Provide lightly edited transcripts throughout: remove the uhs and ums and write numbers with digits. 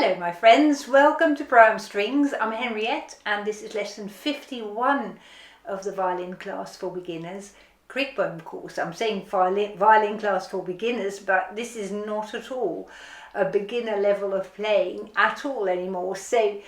Hello my friends, welcome to Brown Strings. I'm Henriette and this is lesson 51 of the violin class for beginners, Crickboom course. I'm saying violin class for beginners, but this is not at all a beginner level of playing at all anymore. So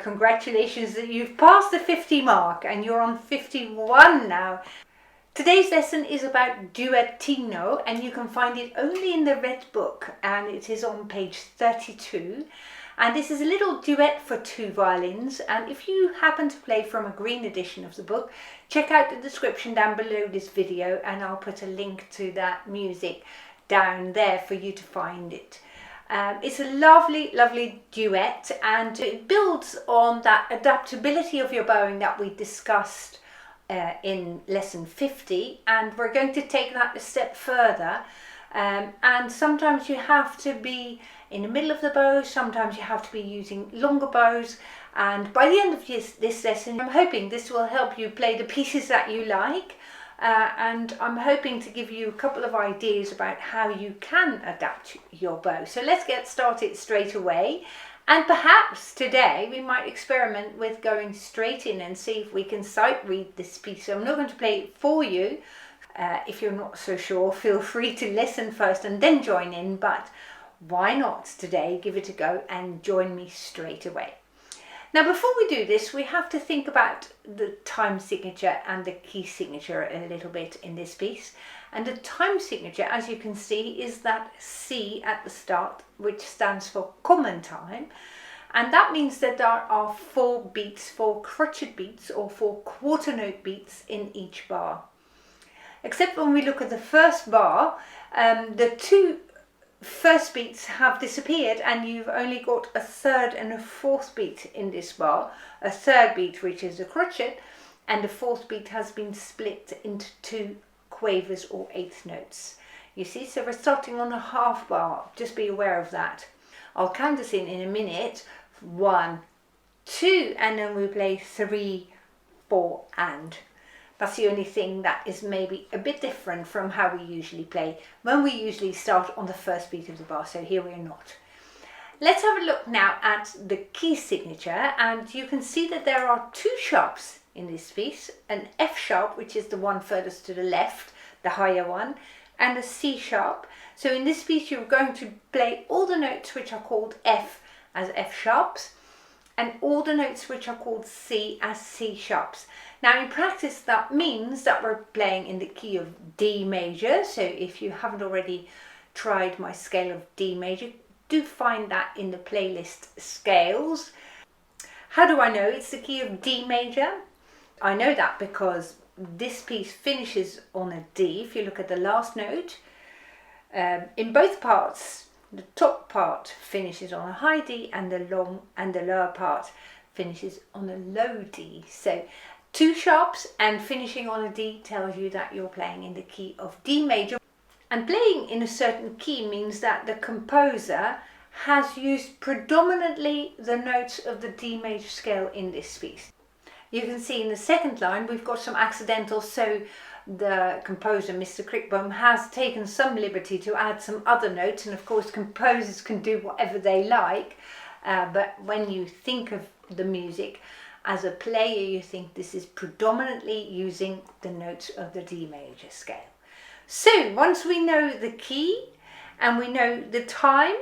congratulations that you've passed the 50 mark and you're on 51 now. Today's lesson is about Duetino and you can find it only in the red book and it is on page 32. And this is a little duet for two violins, and if you happen to play from a green edition of the book, check out the description down below this video and I'll put a link to that music down there for you to find it. It's a lovely duet and it builds on that adaptability of your bowing that we discussed in lesson 50, and we're going to take that a step further. And sometimes you have to be in the middle of the bow, sometimes you have to be using longer bows, and by the end of this lesson I'm hoping this will help you play the pieces that you like, and I'm hoping to give you a couple of ideas about how you can adapt your bow. So let's get started straight away. And perhaps today we might experiment with going straight in and see if we can sight read this piece. So I'm not going to play it for you. If you're not so sure, feel free to listen first and then join in. But why not today give it a go and join me straight away. Now before we do this, we have to think about the time signature and the key signature a little bit in this piece. And the time signature, as you can see, is that C at the start, which stands for common time. And that means that there are 4 beats, 4 crotchet beats or 4 quarter note beats in each bar. Except when we look at the first bar, the 2 first beats have disappeared and you've only got a 3rd and a 4th beat in this bar. A 3rd beat, which is a crotchet, and the 4th beat has been split into 2 quavers or 8th notes. You see, so we're starting on a half bar, just be aware of that. I'll count us in a minute. 1, 2, and then we play 3, 4, and. That's the only thing that is maybe a bit different from how we usually play, when we usually start on the first beat of the bar, so here we are not. Let's have a look now at the key signature, and you can see that there are 2 sharps in this piece, an F sharp, which is the one furthest to the left, the higher one, and a C sharp. So in this piece you're going to play all the notes which are called F as F sharps, and all the notes which are called C as C sharps. Now in practice that means that we're playing in the key of D major, so if you haven't already tried my scale of D major, do find that in the playlist scales. How do I know it's the key of D major? I know that because this piece finishes on a D. If you look at the last note, in both parts, the top part finishes on a high D and the lower part finishes on a low D. So 2 sharps and finishing on a D tells you that you're playing in the key of D major. And playing in a certain key means that the composer has used predominantly the notes of the D major scale in this piece. You can see in the second line we've got some accidentals, so the composer, Mr. Crickboom, has taken some liberty to add some other notes, and of course composers can do whatever they like, but when you think of the music as a player, you think this is predominantly using the notes of the D major scale. So once we know the key and we know the time,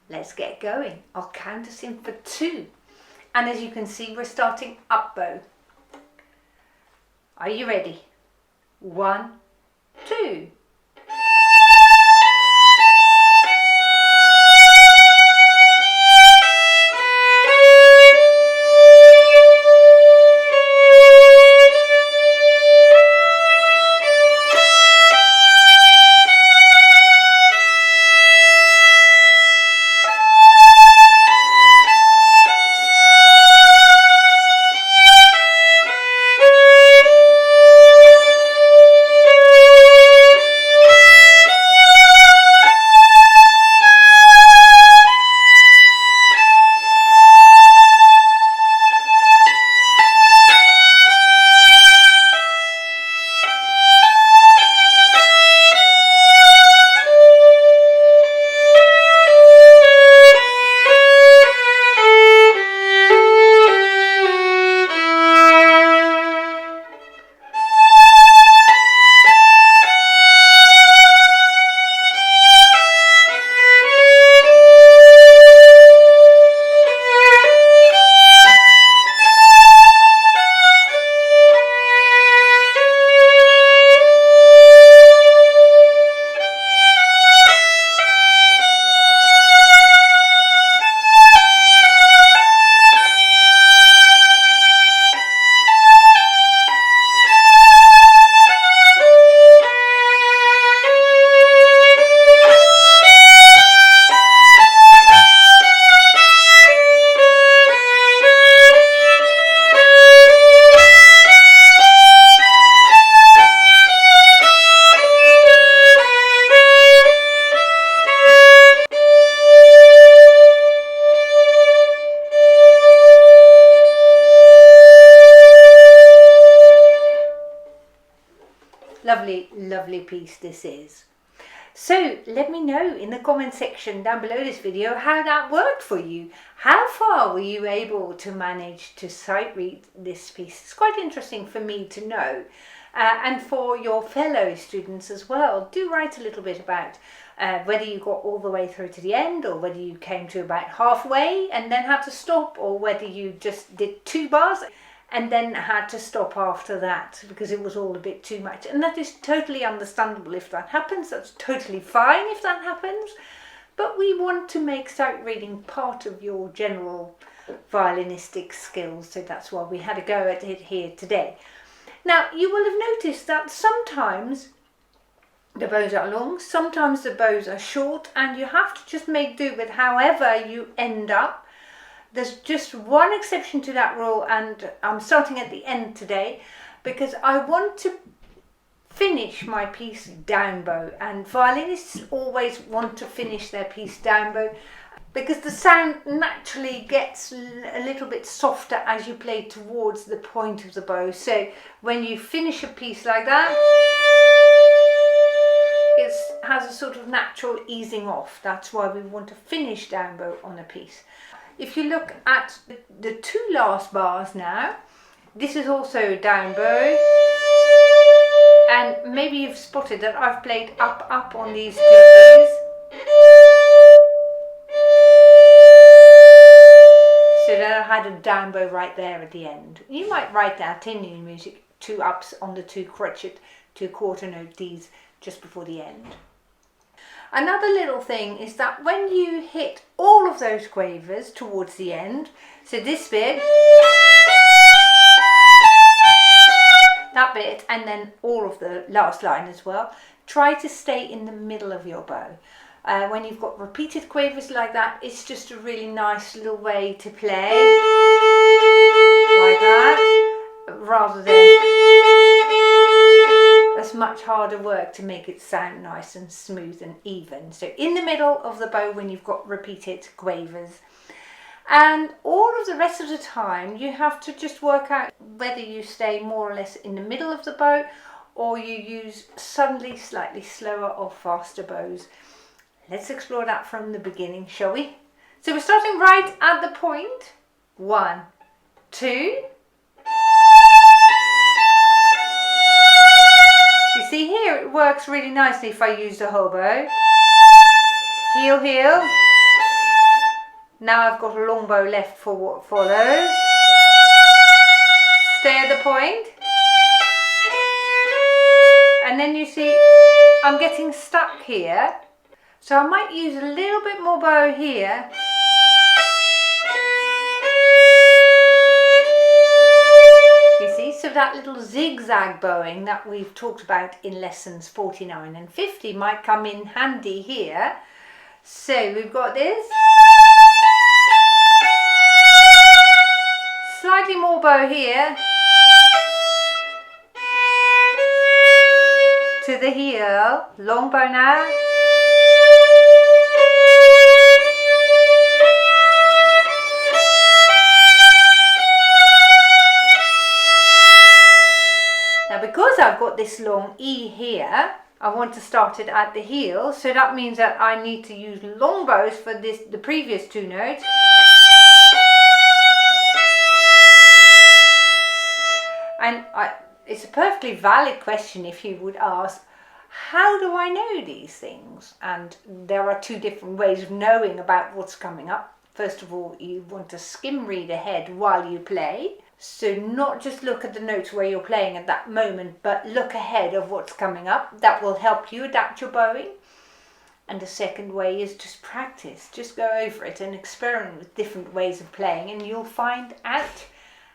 let's get going. I'll count us in for 2. And as you can see, we're starting up bow. Are you ready? 1, 2. lovely piece this is. So let me know in the comment section down below this video how that worked for you. How far were you able to manage to sight read this piece? It's quite interesting for me to know. And for your fellow students as well, do write a little bit about whether you got all the way through to the end, or whether you came to about halfway and then had to stop, or whether you just did 2 bars and then had to stop after that because it was all a bit too much. And that is totally understandable if that happens. That's totally fine if that happens. But we want to make sight reading part of your general violinistic skills, so that's why we had a go at it here today. Now, you will have noticed that sometimes the bows are long, sometimes the bows are short, and you have to just make do with however you end up. There's just one exception to that rule, and I'm starting at the end today because I want to finish my piece down bow, and violinists always want to finish their piece down bow because the sound naturally gets a little bit softer as you play towards the point of the bow. So when you finish a piece like that, it has a sort of natural easing off. That's why we want to finish down bow on a piece. If you look at the 2 last bars now, this is also down bow, and maybe you've spotted that I've played up on these 2 keys, so that I had a down bow right there at the end. You might write that in your music, 2 ups on the 2 crotchet, 2 quarter note Ds just before the end. Another little thing is that when you hit all of those quavers towards the end, so this bit, that bit, and then all of the last line as well, try to stay in the middle of your bow. When you've got repeated quavers like that, it's just a really nice little way to play, like that, rather than it's much harder work to make it sound nice and smooth and even. So in the middle of the bow when you've got repeated quavers. And all of the rest of the time you have to just work out whether you stay more or less in the middle of the bow, or you use suddenly slightly slower or faster bows. Let's explore that from the beginning, shall we? So we're starting right at the point. 1, 2. You see here it works really nicely if I use the whole bow. Heel, heel. Now I've got a long bow left for what follows. Stay at the point. And then you see I'm getting stuck here. So I might use a little bit more bow here. You see, so that little zigzag bowing that we've talked about in lessons 49 and 50 might come in handy here. So we've got this. Slightly more bow here. To the heel. Long bow now. Because I've got this long E here, I want to start it at the heel, so that means that I need to use long bows for the previous 2 notes. And it's a perfectly valid question if you would ask, how do I know these things? And there are 2 different ways of knowing about what's coming up. First of all, you want to skim read ahead while you play. So not just look at the notes where you're playing at that moment, but look ahead of what's coming up. That will help you adapt your bowing. And the second way is just practice. Just go over it and experiment with different ways of playing, and you'll find out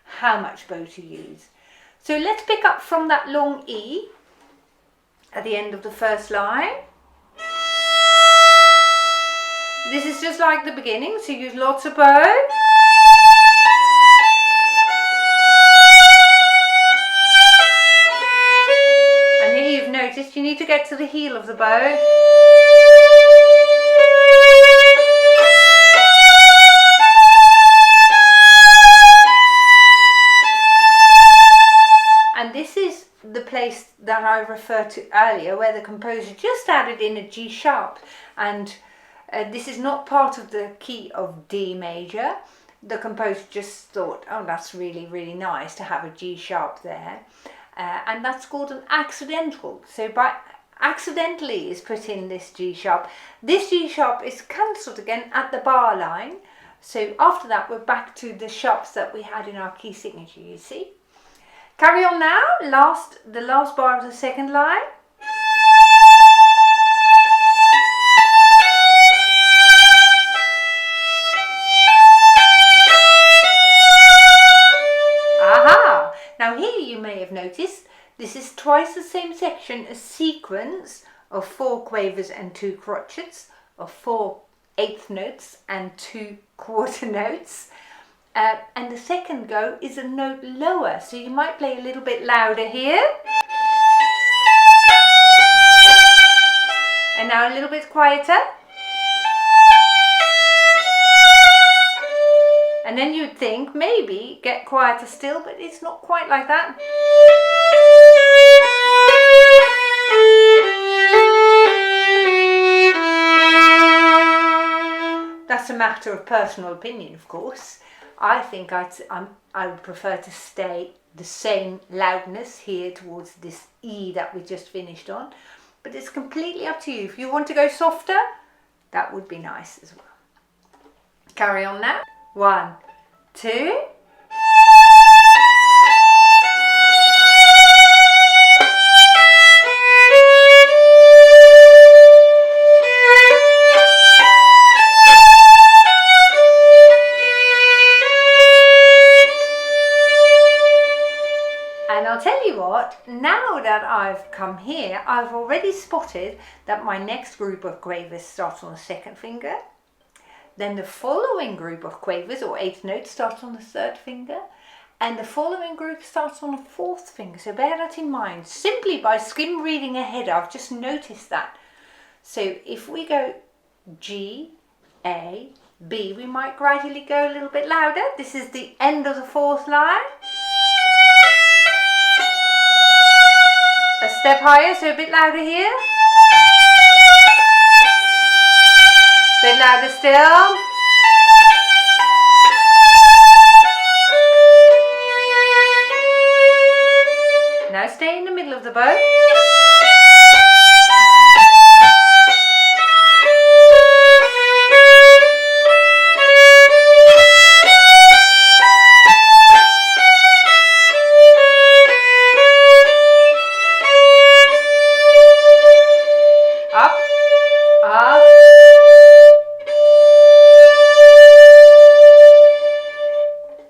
how much bow to use. So let's pick up from that long E at the end of the first line. This is just like the beginning, so use lots of bow. And here you've noticed you need to get to the heel of the bow. And this is the place that I referred to earlier where the composer just added in a G sharp, and this is not part of the key of D major. The composer just thought, oh, that's really, really nice to have a G sharp there. And that's called an accidental. So by accidentally is put in this G sharp. This G sharp is cancelled again at the bar line. So after that we're back to the sharps that we had in our key signature, you see. Carry on now, the last bar of the second line. Aha! Now here you may have noticed this is twice the same section, a sequence of 4 quavers and 2 crotchets, of 4 eighth notes and 2 quarter notes. And the second go is a note lower, so you might play a little bit louder here. And now a little bit quieter. And then you'd think maybe get quieter still, but it's not quite like that. That's a matter of personal opinion, of course. I think I would prefer to stay the same loudness here towards this E that we just finished on. But it's completely up to you. If you want to go softer, that would be nice as well. Carry on now. 1, 2. And I'll tell you what, now that I've come here, I've already spotted that my next group of quavers starts on the second finger. Then the following group of quavers or eighth notes starts on the third finger. And the following group starts on the fourth finger. So bear that in mind. Simply by skim reading ahead, I've just noticed that. So if we go G, A, B, we might gradually go a little bit louder. This is the end of the fourth line. A step higher, so a bit louder here. Bit louder still. Now stay in the middle of the bow.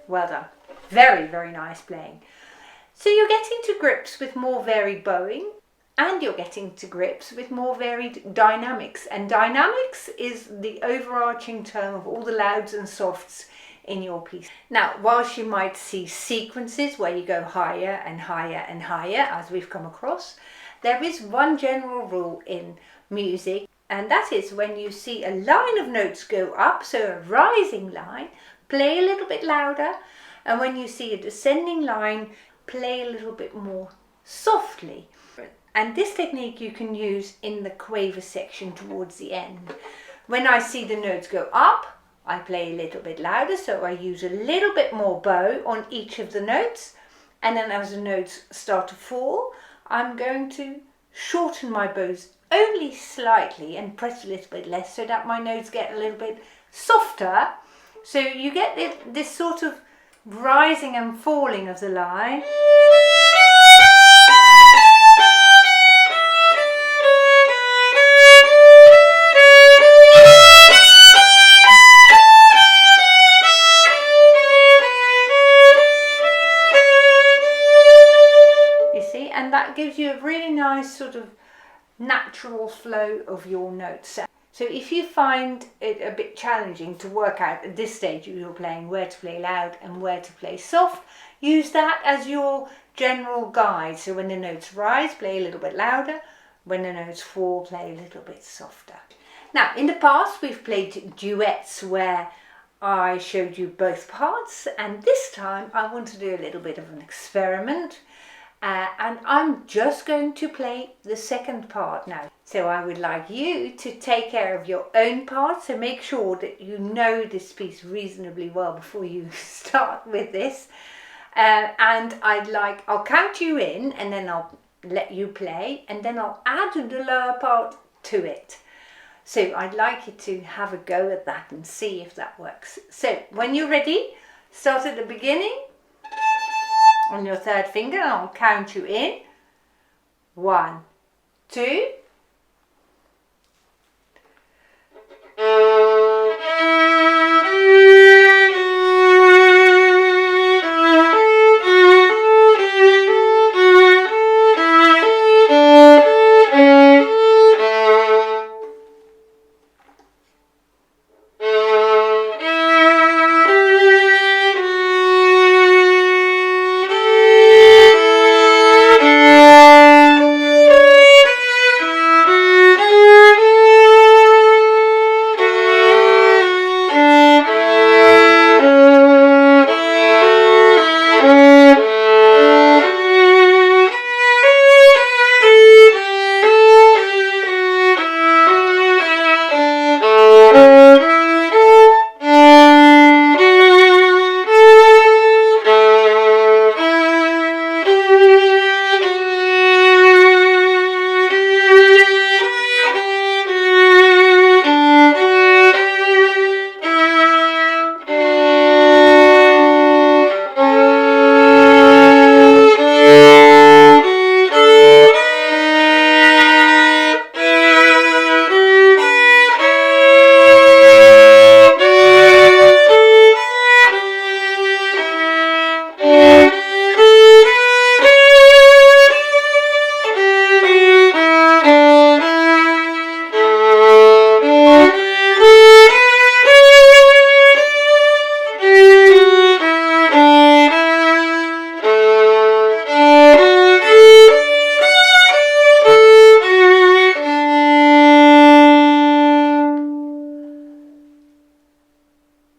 Well done. Very, very nice playing. So you're getting to grips with more varied bowing, and you're getting to grips with more varied dynamics. And dynamics is the overarching term of all the louds and softs in your piece. Now, whilst you might see sequences where you go higher and higher and higher, as we've come across, there is one general rule in music, and that is when you see a line of notes go up, so a rising line, play a little bit louder, and when you see a descending line, play a little bit more softly. And this technique you can use in the quaver section towards the end. When I see the notes go up, I play a little bit louder, so I use a little bit more bow on each of the notes, and then as the notes start to fall, I'm going to shorten my bows only slightly and press a little bit less so that my notes get a little bit softer. So you get this sort of rising and falling of the line. You see, and that gives you a really nice sort of natural flow of your notes. So if you find it a bit challenging to work out at this stage you're playing where to play loud and where to play soft, use that as your general guide. So when the notes rise, play a little bit louder. When the notes fall, play a little bit softer. Now, in the past we've played duets where I showed you both parts, and this time I want to do a little bit of an experiment. and I'm just going to play the second part now. So I would like you to take care of your own part, so make sure that you know this piece reasonably well before you start with this. And I'll count you in, and then I'll let you play, and then I'll add the lower part to it. So I'd like you to have a go at that and see if that works. So when you're ready, start at the beginning on your third finger, and I'll count you in. 1, 2.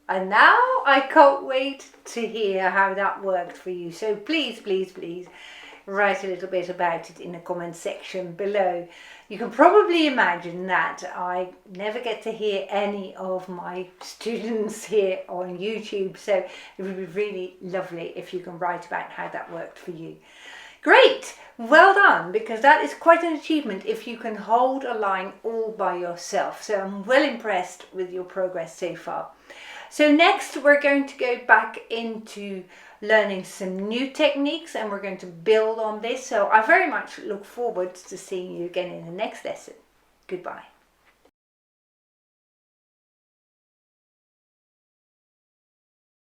And now I can't wait to hear how that worked for you. So please, please, please write a little bit about it in the comment section below. You can probably imagine that I never get to hear any of my students here on YouTube. So it would be really lovely if you can write about how that worked for you. Great, well done, because that is quite an achievement if you can hold a line all by yourself. So I'm well impressed with your progress so far. So next we're going to go back into learning some new techniques, and we're going to build on this. So I very much look forward to seeing you again in the next lesson. Goodbye.